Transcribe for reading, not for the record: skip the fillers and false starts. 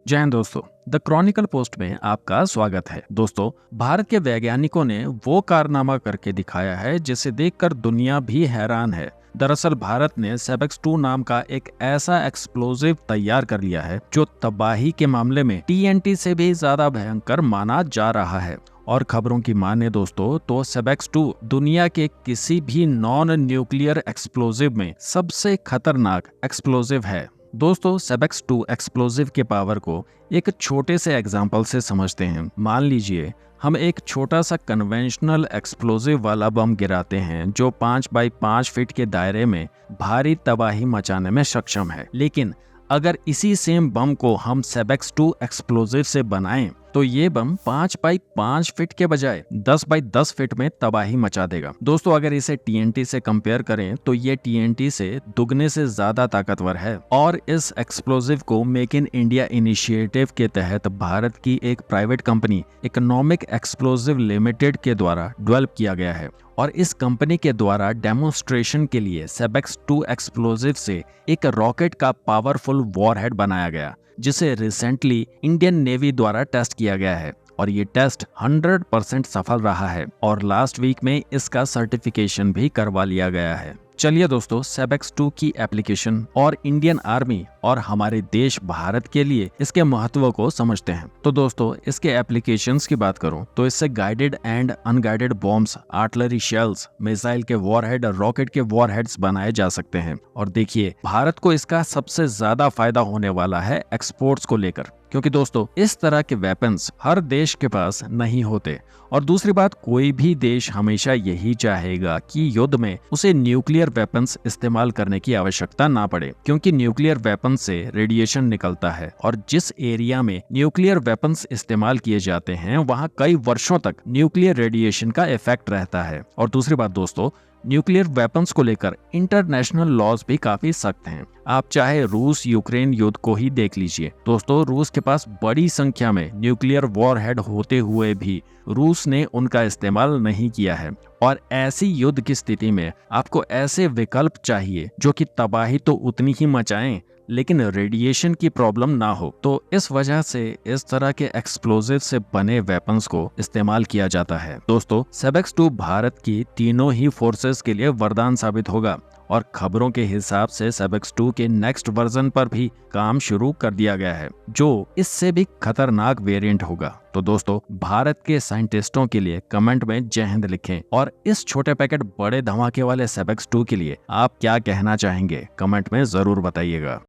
जय हिंद दोस्तों, the Chronicle post में आपका स्वागत है। दोस्तों, भारत के वैज्ञानिकों ने वो कारनामा करके दिखाया है जिसे देखकर दुनिया भी हैरान है। दरअसल भारत ने सेबेक्स 2 नाम का एक ऐसा एक्सप्लोजिव तैयार कर लिया है जो तबाही के मामले में टीएनटी से भी ज्यादा भयंकर माना जा रहा है। और खबरों की माने दोस्तों तो सेबेक्स 2 दुनिया के किसी भी नॉन न्यूक्लियर एक्सप्लोजिव में सबसे खतरनाक एक्सप्लोजिव है। दोस्तों, सेबेक्स 2 एक्सप्लोजिव के पावर को एक छोटे से एग्जाम्पल से समझते हैं। मान लीजिए हम एक छोटा सा कन्वेंशनल एक्सप्लोजिव वाला बम गिराते हैं जो 5 बाई 5 फीट के दायरे में भारी तबाही मचाने में सक्षम है। लेकिन अगर इसी सेम बम को हम सेबेक्स 2 एक्सप्लोजिव से बनाएं तो ये बम 5 बाई 5 फीट के बजाय 10 बाई 10 फीट में तबाही मचा देगा। दोस्तों, अगर इसे टीएनटी से कंपेयर करें तो ये टीएनटी से दुगने से ज्यादा ताकतवर है। और इस एक्सप्लोजिव को मेक इन इंडिया इनिशिएटिव के तहत भारत की एक private company economic explosive limited के द्वारा डेवलप किया गया है। और इस कंपनी के द्वारा डेमोन्स्ट्रेशन के लिए सेबेक्स 2 एक्सप्लोजिव से एक रॉकेट का पावरफुल वॉरहेड बनाया गया, जिसे रिसेंटली इंडियन नेवी द्वारा टेस्ट किया गया है। और ये टेस्ट 100% सफल रहा है और लास्ट वीक में इसका सर्टिफिकेशन भी करवा लिया गया है। चलिए दोस्तों, सेबेक्स 2 की एप्लीकेशन और इंडियन आर्मी और हमारे देश भारत के लिए इसके महत्व को समझते हैं। तो दोस्तों, इसके एप्लीकेशंस की बात करूं तो इससे guided and unguided bombs, artillery shells, missile के वॉरहेड, रॉकेट के वॉरहेड्स बनाए जा सकते हैं। और देखिए, भारत को इसका सबसे ज्यादा फायदा होने वाला है एक्सपोर्ट्स को लेकर, क्योंकि दोस्तों इस तरह के वेपन्स हर देश के पास नहीं होते। और दूसरी बात, कोई भी देश हमेशा यही चाहेगा कि युद्ध में उसे न्यूक्लियर वेपन्स इस्तेमाल करने की आवश्यकता ना पड़े, क्योंकि न्यूक्लियर वेपन्स से रेडिएशन निकलता है और जिस एरिया में न्यूक्लियर वेपन्स इस्तेमाल किए जाते हैं वहां कई वर्षों तक न्यूक्लियर रेडिएशन का इफेक्ट रहता है। और दूसरी बात दोस्तों, न्यूक्लियर वेपन्स को लेकर इंटरनेशनल लॉज भी काफी सख्त हैं। आप चाहे रूस यूक्रेन युद्ध को ही देख लीजिए। दोस्तों, रूस के पास बड़ी संख्या में न्यूक्लियर वॉरहेड होते हुए भी रूस ने उनका इस्तेमाल नहीं किया है। और ऐसी युद्ध की स्थिति में आपको ऐसे विकल्प चाहिए जो कि तबाही तो उतनी ही मचाएं लेकिन रेडिएशन की प्रॉब्लम ना हो। तो इस वजह से इस तरह के एक्सप्लोजिव से बने वेपन्स को इस्तेमाल किया जाता है। दोस्तों, सेबेक्स 2 भारत की तीनों ही फोर्सेस के लिए वरदान साबित होगा और खबरों के हिसाब से सेबेक्स 2 के नेक्स्ट वर्जन पर भी काम शुरू कर दिया गया है, जो इससे भी खतरनाक वेरिएंट होगा। तो दोस्तों, भारत के साइंटिस्टों के लिए कमेंट में जय हिंद लिखें और इस छोटे पैकेट बड़े धमाके वाले सेबेक्स 2 के लिए आप क्या कहना चाहेंगे कमेंट में जरूर बताइएगा।